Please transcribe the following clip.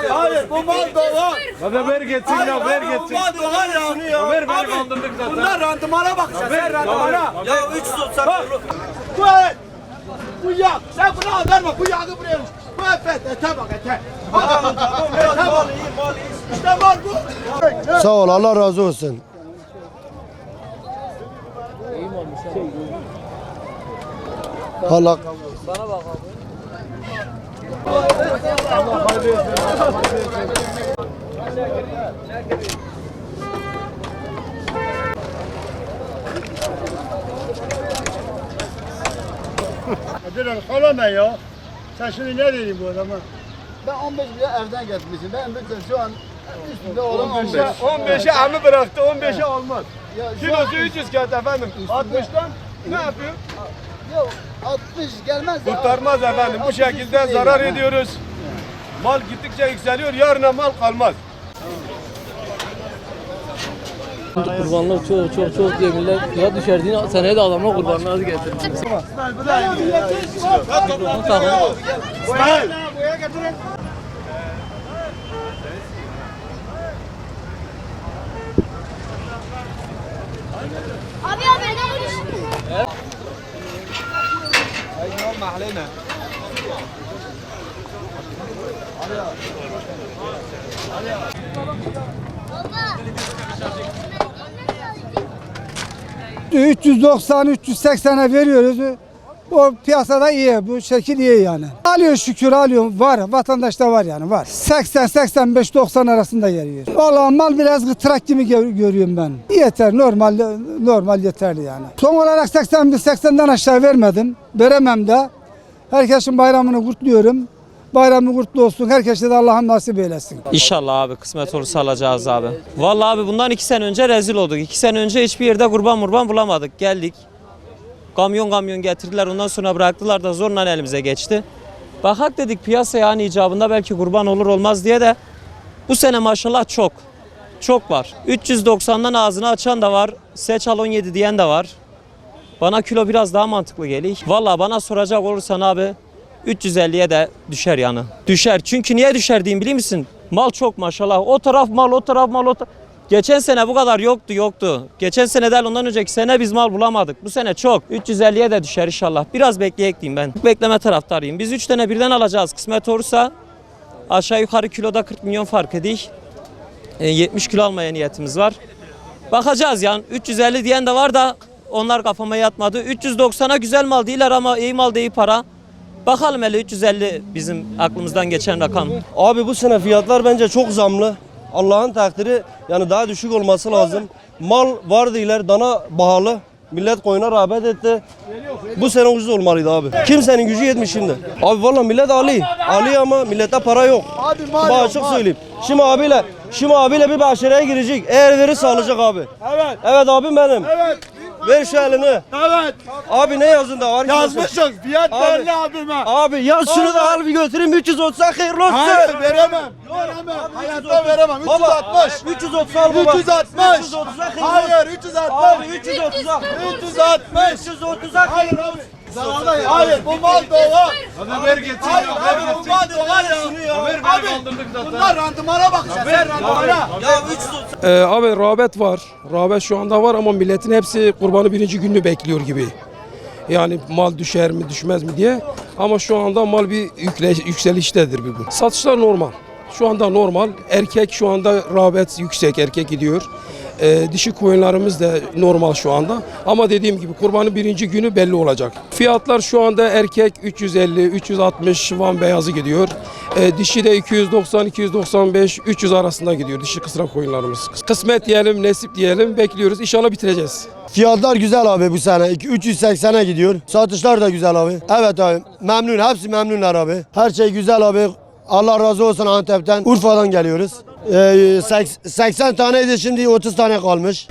Hayır, bu mal dolar. Hadi ver geçsin ya, ver geçsin. Bu mal dolar ya. Ver beni kandırdık zaten. Bunlar randımana bakacağız. Ver randımana. Ya 390 euro. Bu evet. Bu yağ. Sen bunu alırma. Bu yağı buraya. Bu efet. Ete bak ete. Ete bak. İşte mal bu. Sağ ol, Allah razı olsun. Allah. Bana bak abi. Biraz kalama ya. Sen şimdi ne diyeyim bu adama? Ben 15 bile evden getirmişim. Ben bütün şu an üstünde olan 15. 15'i ami bıraktı, 15'i almaz. Ya şu Kilosu an 300 kağıt efendim. 60'tan ne yapıyor? yok 60 gelmez. ya. Kurtarmaz efendim. Bu 60 şekilde değil zarar yani. ediyoruz. Mal gittikçe yükseliyor, yarına mal kalmaz. Kurbanlık çok diye millet ya düşerdiğini seneye de adamlar kurbanlığı getirmiş. Abi ne vuruş? علينا 390-380'e veriyoruz. O piyasada iyi, bu şekil iyi yani. Alıyor şükür alıyor, var vatandaşta var yani var. 80-85-90 arasında geliyor. Vallahi mal biraz gıtrak gibi görüyorum ben. Yeter normal yeterli yani. Son olarak 80'den aşağı vermedim. Veremem de. Herkesin bayramını kutluyorum. Bayramı kutlu olsun. Herkese de Allah'ım nasip eylesin. İnşallah abi kısmet olursa alacağız abi. Vallahi abi bundan 2 sene önce rezil olduk. 2 sene önce hiçbir yerde kurban bulamadık. Geldik. Kamyon getirdiler, ondan sonra bıraktılar da zorla elimize geçti. Bakak dedik piyasaya hani icabında belki kurban olur olmaz diye de bu sene maşallah çok var. 390'dan ağzını açan da var. Seç al 17 diyen de var. Bana kilo biraz daha mantıklı geliyor. Vallahi bana soracak olursan abi 350'ye de düşer yani. Düşer. Çünkü niye düşer diyeyim biliyor musun? Mal çok maşallah. O taraf mal, o taraf mal, o taraf. Geçen sene bu kadar yoktu. Geçen sene değil ondan önceki sene biz mal bulamadık. Bu sene çok. 350'ye de düşer inşallah. Biraz bekleyek diyeyim ben. Bekleme taraftarıyım. Biz 3 tane birden alacağız. Kısmet olursa aşağı yukarı kiloda 40 milyon fark edik. 70 kilo almaya niyetimiz var. Bakacağız yani. 350 diyen de var da onlar kafama yatmadı. 390'a güzel mal değiller ama iyi mal değil para. Bakalım hele 350 bizim aklımızdan geçen rakam. Abi bu sene fiyatlar bence çok zamlı. Allah'ın takdiri yani daha düşük olması lazım. Mal var değiller, dana pahalı. Millet koyuna rağbet etti. Bu sene ucuz olmalıydı abi. Kimsenin gücü yetmiş şimdi. Abi vallahi millet Ali ama millette para yok. Abi Bana açık söyleyeyim. Şimdi abiyle bir başarıya girecek. Eğer verirse alacak abi. Evet. Evet abim benim. Evet. Ver şu elini. Evet. Abi ne yazın da var? Yazmışsın. Fiyat Abi. belli abime. Abi yaz şunu da al bir götüreyim 330'a hayırlı olsun. Hayır veremem. Hayatta veremem. 360. 330 al baba. 360. 330'a Hayır 360. Abi 330'a. 360. 330'a Hayır abi. Hayır bu mal dolar. Hadi ver geçsin Hayır ya, abi ver bu geçsin. mal dolar ya. Ver Abi beni kandırdık zaten. bunlar randımana bakacağız. Ver randımana. Ya 330. Abi rağbet var. Rağbet şu anda var ama milletin hepsi kurbanı birinci gününü bekliyor gibi. Yani mal düşer mi düşmez mi diye. Ama şu anda mal bir yükseliştedir bugün. Satışlar normal. Şu anda normal. Erkek şu anda rağbet yüksek. Erkek gidiyor. Dişi koyunlarımız da normal şu anda. Ama dediğim gibi kurbanın birinci günü belli olacak. Fiyatlar şu anda erkek 350, 360 Van beyazı gidiyor. Dişi de 290, 295, 300 arasında gidiyor dişi kısra koyunlarımız. Kısmet diyelim, nasip diyelim. Bekliyoruz. İnşallah bitireceğiz. Fiyatlar güzel abi bu sene. 380'e gidiyor. Satışlar da güzel abi. Evet abi. Memnun. Hepsi memnunlar abi. Her şey güzel abi. Allah razı olsun Antep'ten. Urfa'dan geliyoruz. 80 taneydi şimdi 30 tane kalmış.